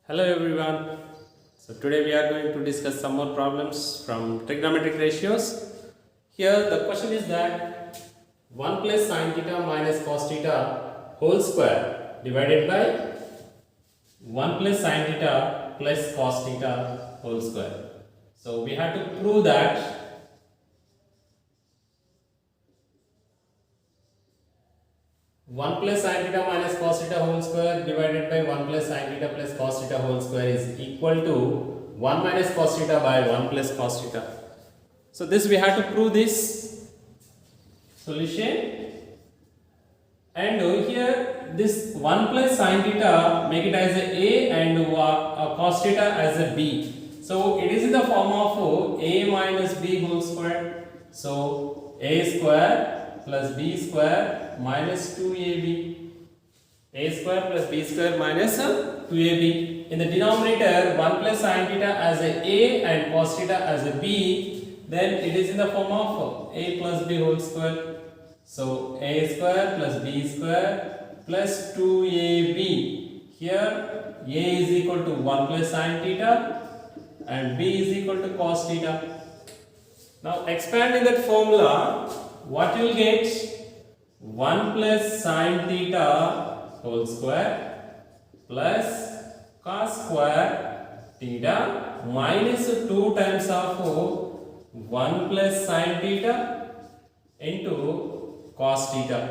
Hello everyone. So today we are going to discuss some more problems from trigonometric ratios. Here the question is that 1 plus sin theta minus cos theta whole square divided by 1 plus sin theta plus cos theta whole square. So we have to prove that 1 plus sin theta minus cos theta whole square divided by 1 plus sin theta plus cos theta whole square is equal to 1 minus cos theta by 1 plus cos theta. So this we have to prove this solution, and here this 1 plus sin theta make it as a and cos theta as a b. So it is in the form of a minus b whole square. So a square plus b square minus 2ab. A square plus b square minus 2ab. In the denominator 1 plus sin theta as a and cos theta as a b, then it is in the form of a plus b whole square. So a square plus b square plus 2ab. Here a is equal to 1 plus sin theta and b is equal to cos theta. Now expanding that formula, what you will get? 1 plus sin theta whole square plus cos square theta minus 2 times of 1 plus sin theta into cos theta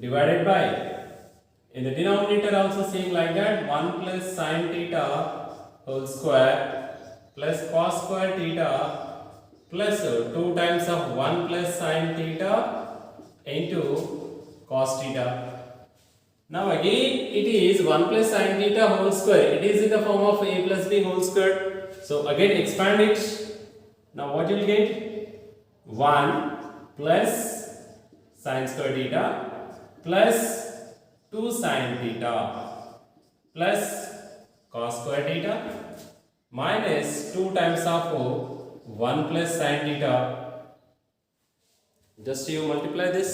divided by, in the denominator also same like that, 1 plus sin theta whole square plus cos square theta plus 2 times of 1 plus sin theta into cos theta. Now again it is 1 plus sin theta whole square. It is in the form of a plus b whole square. So again expand it. Now what you will get? 1 plus sin square theta plus 2 sin theta plus cos square theta minus 2 times of 1 plus sin theta. Just you multiply this.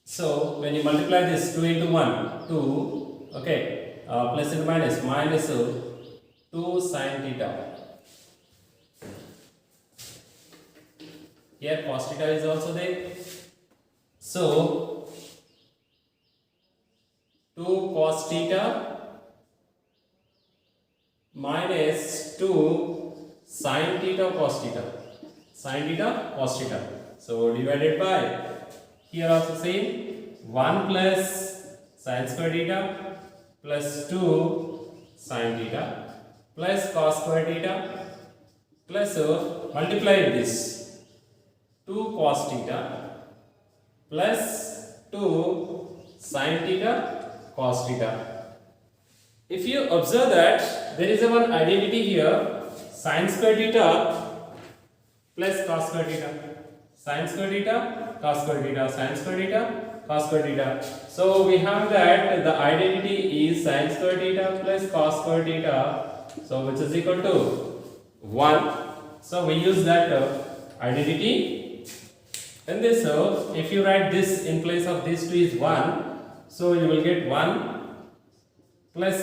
So when you multiply this, 2 into 1, 2, okay, plus and minus, minus 2 sin theta. Here cos theta is also there. So 2 cos theta minus 2 sin theta cos theta. Sin theta cos theta. So divided by, here also same, 1 plus sin square theta plus 2 sin theta plus cos square theta plus multiply this 2 cos theta plus 2 sin theta cos theta. If you observe that there is a one identity here, sin square theta plus cos square theta, sin square theta cos square theta, sin square theta cos square theta. So we have that the identity is sin square theta plus cos square theta, so which is equal to 1. So we use that identity. And this, if you write this in place of these two is 1, so you will get 1 plus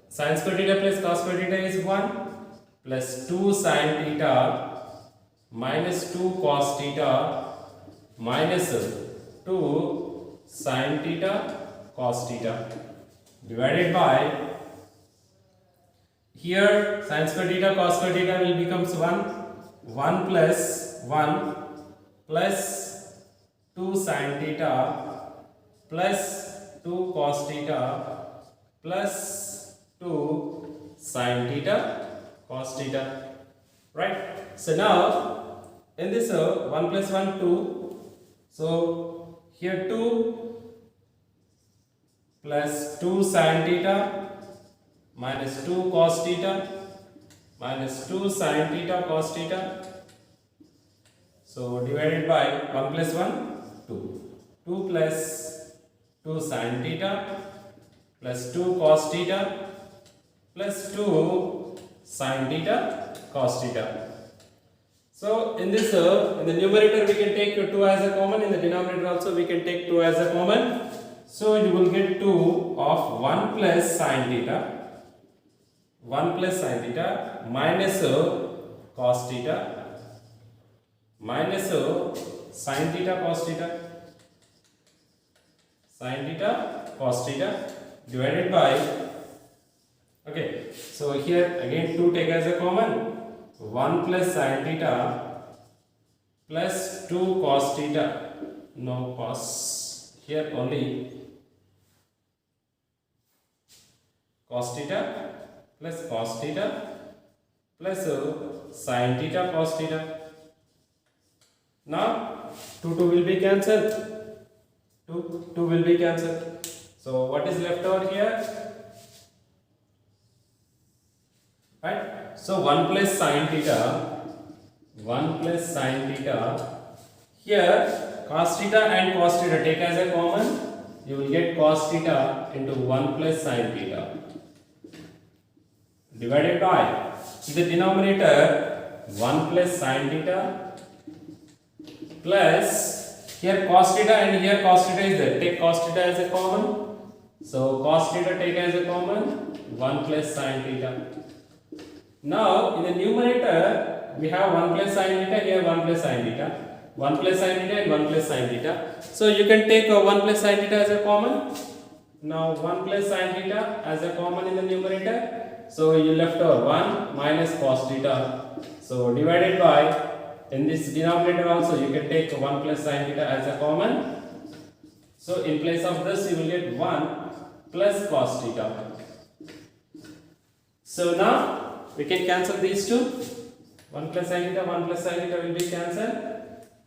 sin square theta plus cos square theta is 1 plus 2 sin theta minus 2 cos theta minus 2 sin theta cos theta divided by, here sin square theta cos square theta will becomes 1 plus 1 plus 2 sin theta plus 2 cos theta plus 2 sin theta cos theta, right? So now in this 1 plus 1 2, so here 2 plus 2 sin theta minus 2 cos theta minus 2 sin theta cos theta, so divided by 1 plus 1 2, 2 plus 2 sin theta plus 2 cos theta plus 2 sin theta cos theta. So in this in the numerator we can take 2 as a common, in the denominator also we can take 2 as a common. So you will get 2 of 1 plus sine theta, 1 plus sine theta minus cos theta minus sine theta cos theta, sine theta cos theta divided by, okay, so here again 2 take as a common, 1 plus sine theta plus 2 cos theta, no cos, here only cos theta plus cos theta plus sin theta cos theta. Now 2 will be cancelled, 2 will be cancelled. So what is left over here? Right? So 1 plus sin theta, 1 plus sin theta, here cos theta and cos theta take as a common, you will get cos theta into 1 plus sin theta divided by, in the denominator 1 plus sin theta plus, here cos theta and here cos theta is there, take cos theta as a common, so cos theta take as a common, 1 plus sin theta. Now in the numerator we have 1 plus sin theta, here 1 plus sin theta, 1 plus sin theta and 1 plus sin theta. So you can take 1 plus sin theta as a common. Now 1 plus sin theta as a common in the numerator. So you left over 1 minus cos theta. So divided by, in this denominator also you can take 1 plus sin theta as a common. So in place of this you will get 1 plus cos theta. So now we can cancel these two. 1 plus sin theta, 1 plus sin theta will be cancelled.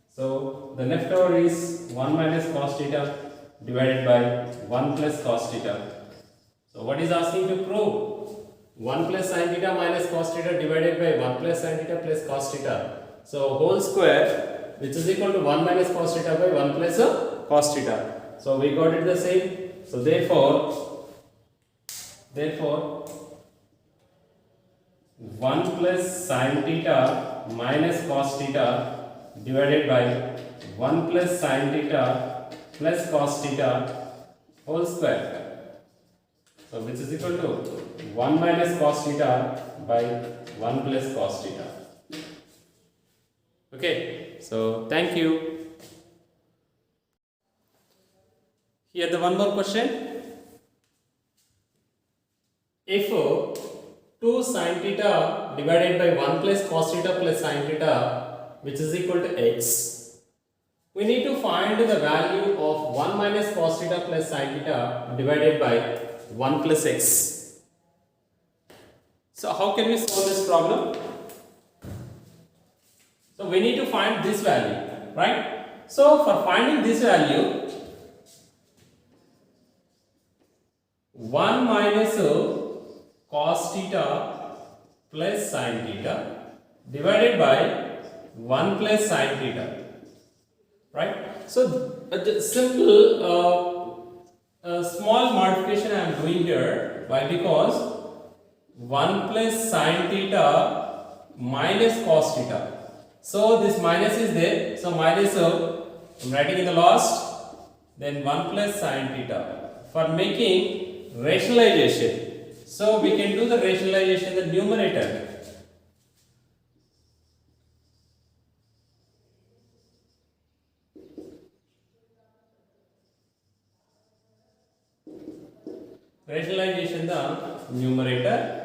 So the left over is 1 minus cos theta divided by 1 plus cos theta. So what is asking to prove? 1 plus sin theta minus cos theta divided by 1 plus sin theta plus cos theta. So whole square, which is equal to 1 minus cos theta by 1 plus cos theta. So we got it the same. So therefore 1 plus sin theta minus cos theta divided by 1 plus sin theta plus cos theta whole square. So which is equal to 1 minus cos theta by 1 plus cos theta. Okay, so thank you. Here the one more question. If 2 sin theta divided by 1 plus cos theta plus sin theta, which is equal to x, we need to find the value of 1 minus cos theta plus sin theta divided by 1 plus x. So how can we solve this problem? So we need to find this value, right? So for finding this value, 1 minus cos theta plus sin theta divided by 1 plus sin theta, right? So a simple small modification I am doing here. Why? Because 1 plus sin theta minus cos theta. So this minus is there. So minus I'm writing in the last. Then 1 plus sin theta for making rationalization. So we can do the rationalization in the numerator. Rationalization the numerator.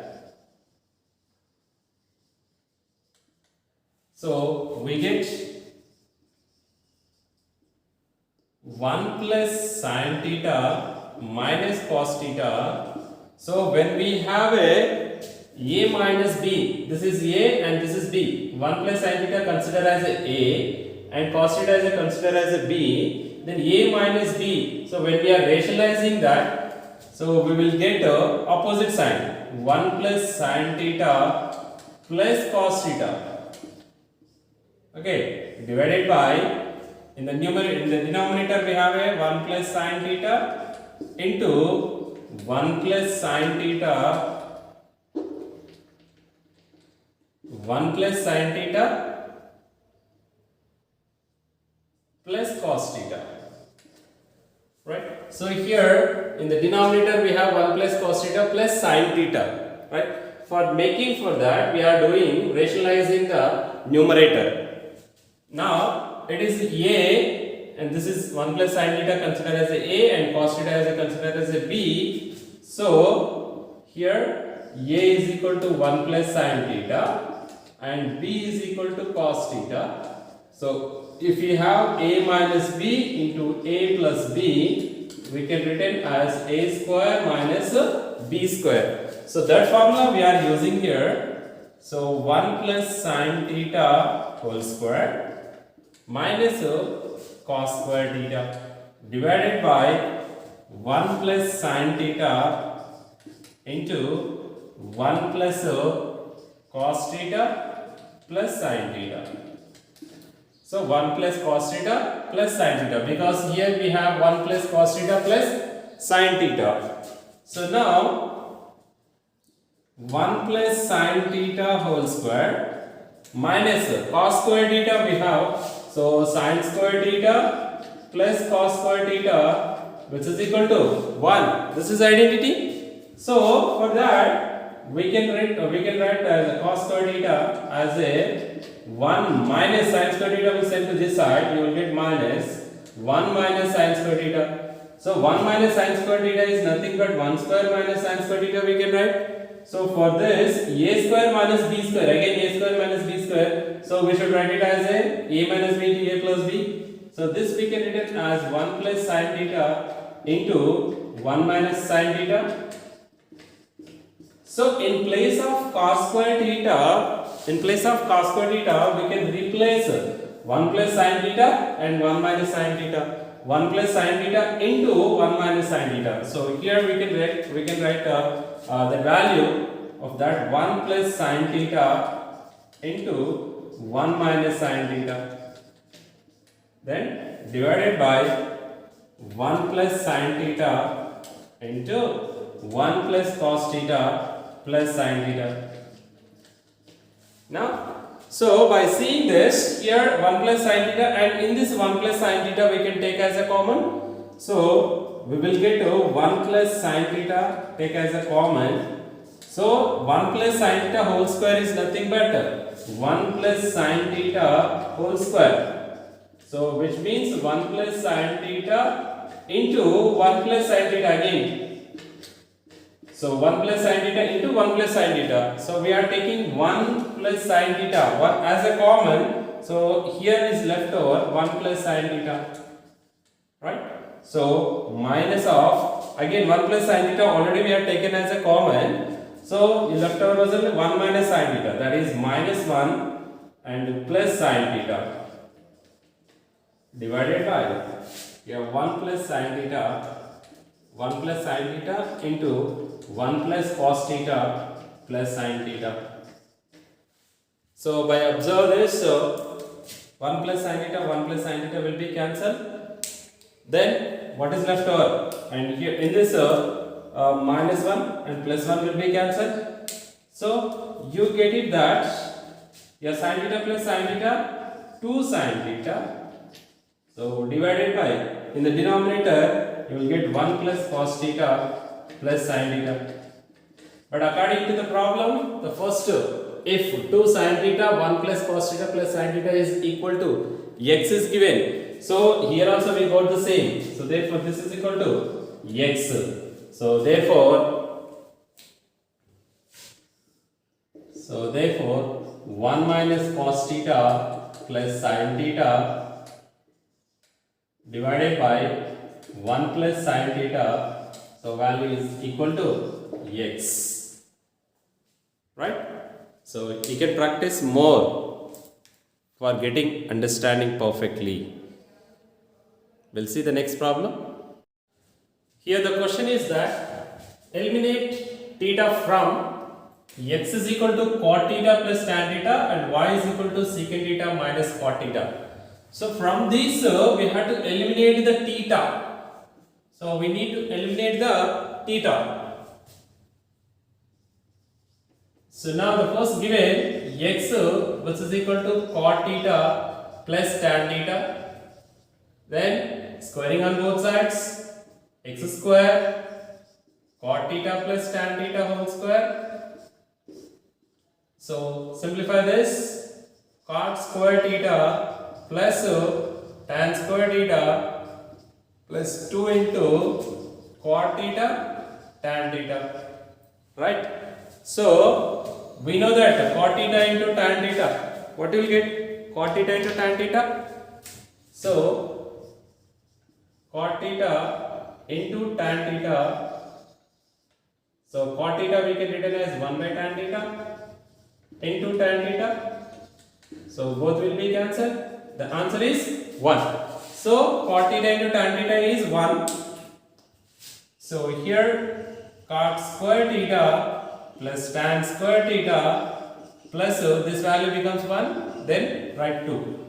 So we get 1 plus sin theta minus cos theta. So when we have a minus b, this is a and this is b. 1 plus sin theta consider as a and cos theta as consider as a b. Then a minus b. So when we are rationalizing that, so we will get opposite sign. 1 plus sin theta plus cos theta. Okay, divided by, in the denominator we have a 1 plus sin theta into 1 plus sin theta, 1 plus sin theta plus cos theta, right? So here in the denominator we have 1 plus cos theta plus sin theta, right? For making for that we are doing rationalizing the numerator. Now it is a, and this is 1 plus sin theta considered as a and cos theta as considered as a b. So here a is equal to 1 plus sin theta and b is equal to cos theta. So if we have a minus b into a plus b, we can written as a square minus b square. So that formula we are using here. So 1 plus sin theta whole square minus cos square theta divided by 1 plus sin theta into 1 plus cos theta plus sin theta. So 1 plus cos theta plus sin theta, because here we have 1 plus cos theta plus sin theta. So now 1 plus sin theta whole square minus cos square theta we have. So sin square theta plus cos square theta, which is equal to 1. This is identity. So for that we can write the cos square theta as a 1 minus sin square theta. We send to this side, you will get minus 1 minus sin square theta. So 1 minus sin square theta is nothing but 1 square minus sin square theta we can write. So for this a square minus b square, again a square minus b square, so we should write it as a minus b into a plus b. So this we can write it as 1 plus sin theta into 1 minus sin theta. So in place of cos square theta, we can replace 1 plus sin theta and 1 minus sin theta. 1 plus sin theta into 1 minus sin theta. So here we can write the value of that 1 plus sin theta into 1 minus sin theta, then divided by 1 plus sin theta into 1 plus cos theta plus sin theta. Now so by seeing this, here 1 plus sin theta, and in this 1 plus sin theta we can take as a common. So we will get 1 plus sin theta, take as a common. So 1 plus sin theta whole square is nothing but 1 plus sin theta whole square. So which means 1 plus sin theta into 1 plus sin theta again. So 1 plus sin theta into 1 plus sin theta. So we are taking 1 plus sin theta as a common. So here is left over 1 plus sin theta. Right? So minus of, again 1 plus sin theta already we have taken as a common. So left over was only 1 minus sin theta, that is minus 1 and plus sin theta divided by here 1 plus sin theta, 1 plus sin theta into 1 plus cos theta plus sin theta. So by observe this, 1 plus sin theta, 1 plus sin theta will be cancelled. Then what is left over? And here in this minus 1 and plus 1 will be cancelled. So you get it that your sin theta plus sin theta 2 sin theta. So divided by, in the denominator you will get 1 plus cos theta plus sin theta. But according to the problem, the first, if 2 sin theta 1 plus cos theta plus sin theta is equal to x is given, so here also we got the same. So therefore this is equal to x. So therefore 1 minus cos theta plus sin theta divided by 1 plus sin theta, so value is equal to x. Right? So you can practice more for getting understanding perfectly. We'll see the next problem. Here the question is that eliminate theta from x is equal to cot theta plus tan theta and y is equal to secant theta minus cot theta. So from this we have to eliminate the theta. So we need to eliminate the theta. So now the first given x which is equal to cot theta plus tan theta, then squaring on both sides, x square cot theta plus tan theta whole square. So simplify this. Cot square theta plus tan square theta plus 2 into cot theta tan theta, right? So we know that cot theta into tan theta, what you will get? Cot theta into tan theta. So cot theta into tan theta, so cot theta we can written as 1 by tan theta into tan theta, so both will be cancelled. The answer is 1. So cot theta into tan theta is 1. So here cot square theta plus tan square theta plus this value becomes 1, then write 2.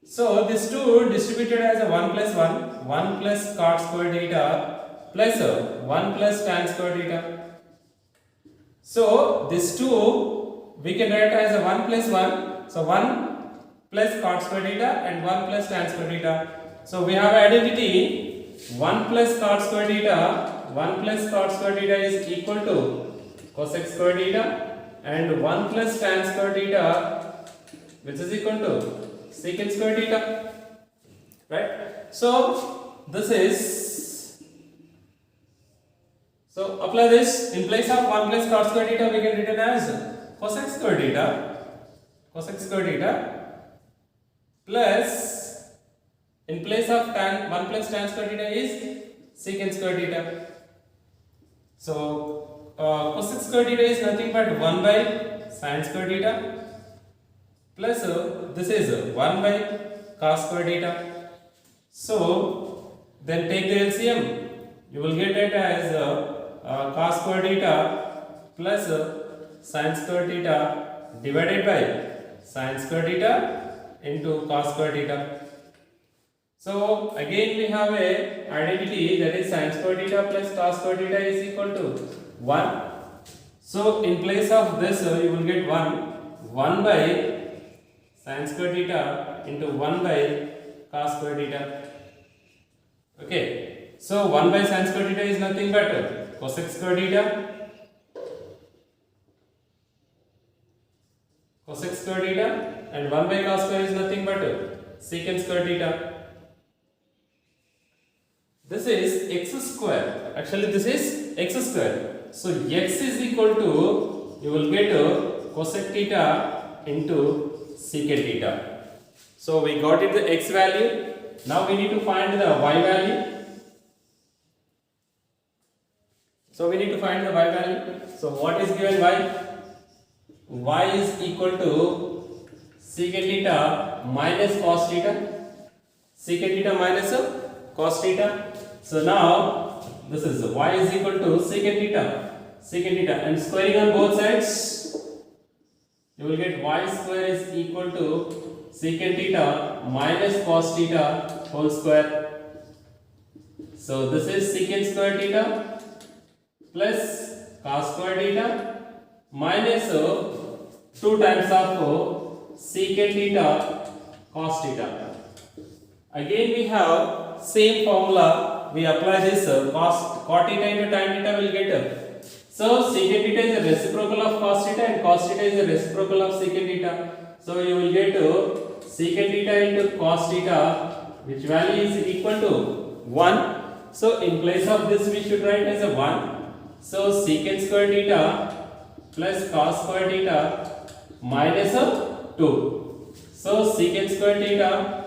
So this 2 distributed as a 1 plus 1, 1 plus cot square theta plus 1 plus tan square theta. So this 2 we can write as a 1 plus 1, so 1 plus cot square theta and 1 plus tan square theta. So we have identity 1 plus cot square theta, 1 plus cot square theta is equal to cosec square theta, and 1 plus tan square theta which is equal to secant square theta, right? So this is, so apply this. In place of 1 plus cot square theta we can written as cosec square theta, cosec square theta plus, in place of tan 1 plus tan square theta is secant square theta. So cosec square theta is nothing but 1 by sin square theta plus this is 1 by cos square theta. So then take the LCM, you will get it as cos square theta plus sin square theta divided by sin square theta into cos square theta. So again we have a identity, that is sin square theta plus cos square theta is equal to 1. So in place of this you will get 1 by sin square theta into 1 by cos square theta. Okay, so 1 by sin square theta is nothing but cosec square theta, cosec square theta, and 1 by cos square is nothing but secant square theta. This is x square, actually this is x square. So x is equal to, you will get cosec theta into secant theta. So we got it the x value. Now we need to find the y value. So we need to find the y value. So what is given y? Y is equal to secant theta minus cos theta, secant theta minus cos theta. So now this is y is equal to secant theta, and squaring on both sides, you will get y square is equal to secant theta minus cos theta whole square. So this is secant square theta plus cos square theta minus 2 times of secant theta cos theta. Again we have same formula, we apply this cot theta into tan theta will get. So secant theta is a reciprocal of cos theta and cos theta is a reciprocal of secant theta. So you will get secant theta into cos theta, which value is equal to 1. So in place of this we should write as a 1. So secant square theta plus cos square theta minus 2. So secant square theta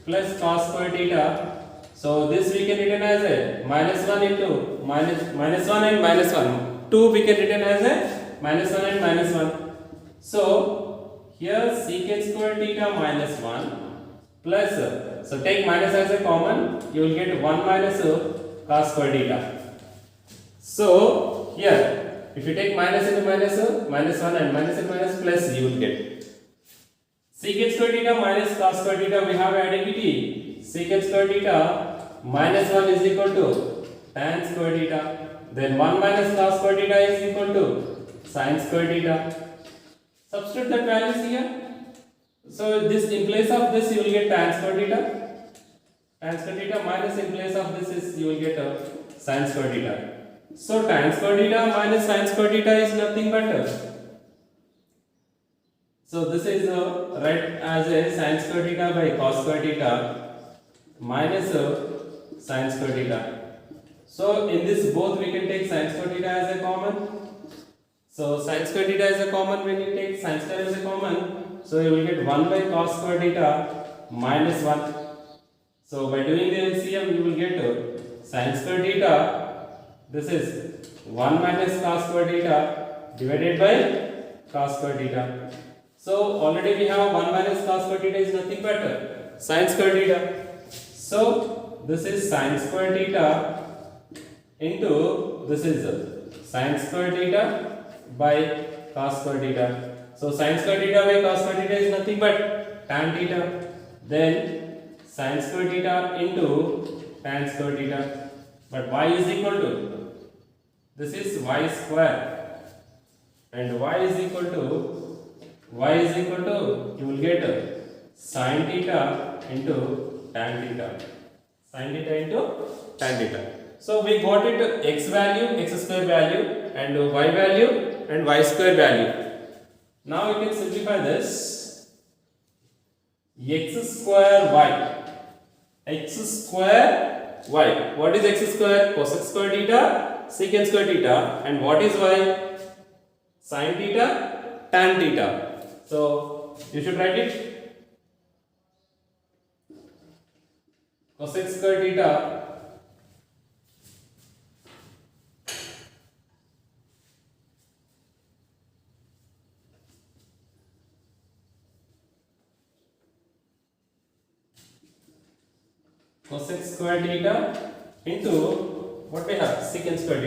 plus cos square theta. So this we can written as a minus 1 into minus 1 and minus 1. 2 we can written as a minus 1 and minus 1. So here secant square theta minus 1 plus, so take minus as a common, you will get 1 minus cos square theta. So here if you take minus into minus, minus 1 and minus plus, you will get secant square theta minus cos square theta. We have identity secant square theta minus 1 is equal to tan square theta, then 1 minus cos square theta is equal to sin square theta. Substitute that values here. So this in place of this you will get tan square theta minus in place of this is you will get sin square theta. So tan square theta minus sin square theta is nothing but so this is right as a sin square theta by cos square theta minus sin square theta. So in this both we can take sin square theta as a common. So sin square theta is a common. When you take sin square as a common, so you will get 1 by cos square theta minus 1. So by doing the LCM you will get sin square theta, this is 1 minus cos square theta divided by cos square theta. So already we have 1 minus cos square theta is nothing but sin square theta. So this is sin square theta into this is sin square theta by cos square theta. So sin square theta by cos square theta is nothing but tan theta. Then sin square theta into tan square theta. But y is equal to, this is y square, and y is equal to you will get sin theta into tan theta. Sin theta into tan theta. So we got it x value, x square value, and y value and y square value. Now we can simplify this. X square y. X square y. What is x square? Cosec square theta, secant square theta. And what is y? Sin theta, tan theta. So you should write it. Cosec square theta cosec square theta into what we have, secant square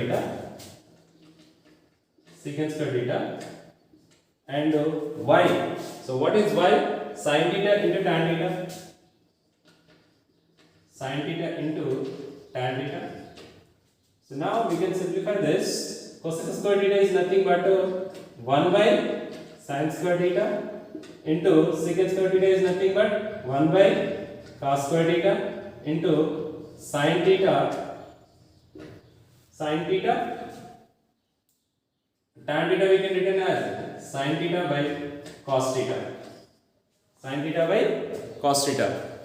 theta, and y. So what is y? Sin theta into tan theta, sin theta into tan theta. So now we can simplify this. Cosec square theta is nothing but 1 by sin square theta into secant square theta is nothing but 1 by cos square theta into sin theta, tan theta we can written as sin theta by cos theta,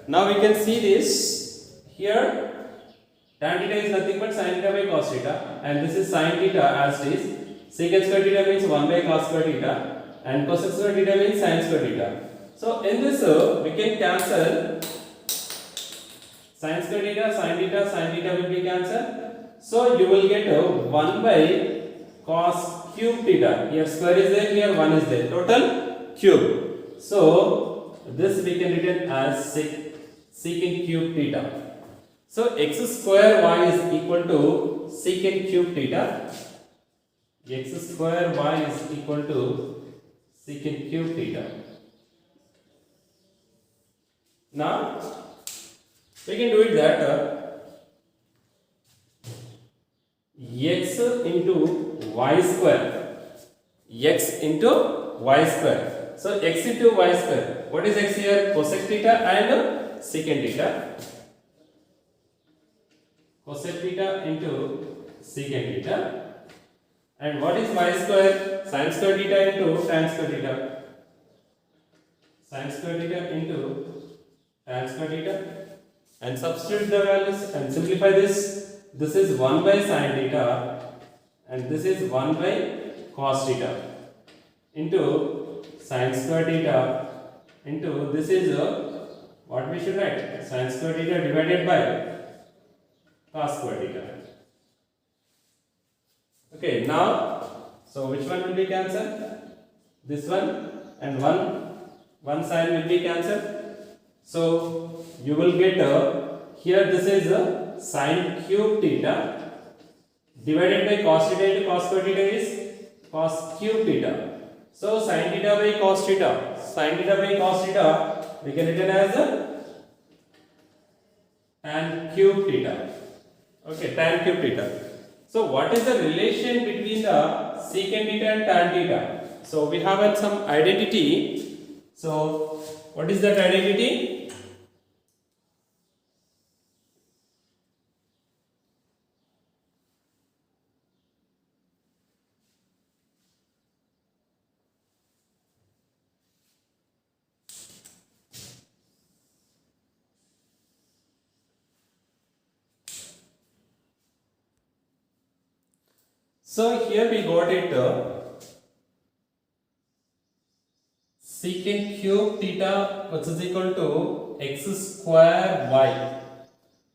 Now we can see this here, tan theta is nothing but sin theta by cos theta, and this is sin theta as it is. Secant square theta means 1 by cos square theta, and cosec square theta means sin square theta. So in this we can cancel sin square theta, sin theta will be cancelled. So you will get 1 by cos cube theta. Here square is there, here 1 is there. Total cube. So this we can written as secant cube theta. So x square y is equal to secant cube theta. X square y is equal to secant cube theta. Now we can do it that x into y square, So x into y square. What is x here? Cosec theta and secant theta. Cosec theta into secant theta. And what is y square? Sin square theta into tan square theta. Sin square theta into tan square theta. And substitute the values and simplify this. This is 1 by sin theta and this is 1 by cos theta into sin square theta into this is what we should write, sin square theta divided by cos square theta. Okay, now so which one will be cancelled? This one and one sign will be cancelled. So you will get here this is sin cube theta divided by cos theta into cos square theta is cos cube theta. So sin theta by cos theta, we can written as tan cube theta. Okay, tan cube theta. So what is the relation between the secant theta and tan theta? So we have some identity. So what is that identity? So here we got it secant cube theta, which is equal to x square y.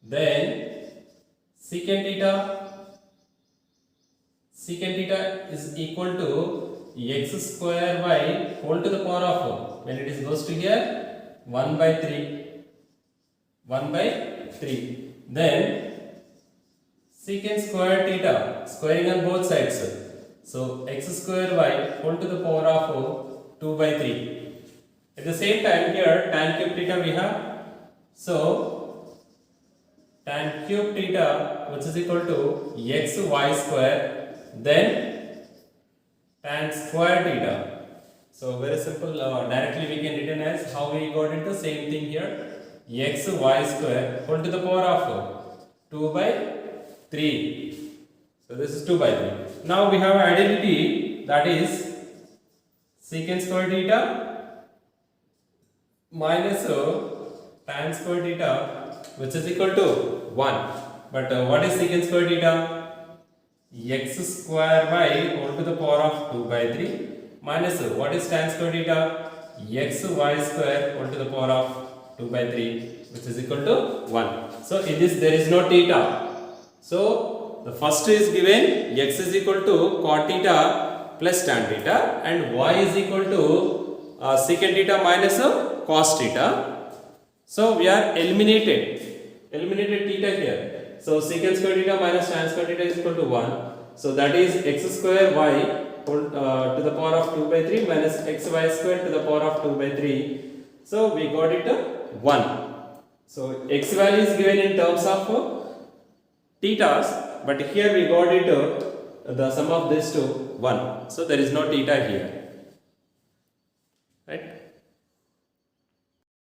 Then secant theta is equal to x square y whole to the power of, when it is goes to here, 1 by 3. Then secant square theta, squaring on both sides, so x square y whole to the power of 2 by 3. At the same time here tan cube theta we have, so tan cube theta, which is equal to x y square, then tan square theta. So very simple, directly we can written as how we got into same thing here, x y square whole to the power of 2 by 3. So this is 2 by 3. Now we have identity, that is secant square theta minus tan square theta, which is equal to 1. But what is secant square theta? X square y whole to the power of 2 by 3 minus what is tan square theta? X y square whole to the power of 2 by 3, which is equal to 1. So in this there is no theta. So the first is given, x is equal to cot theta plus tan theta, and y is equal to secant theta minus cos theta. So we are eliminated theta here. So secant square theta minus tan square theta is equal to 1. So that is x square y to the power of 2 by 3 minus xy square to the power of 2 by 3. So we got it 1. So x value is given in terms of thetas, but here we got it the sum of this to 1. So there is no theta here, right?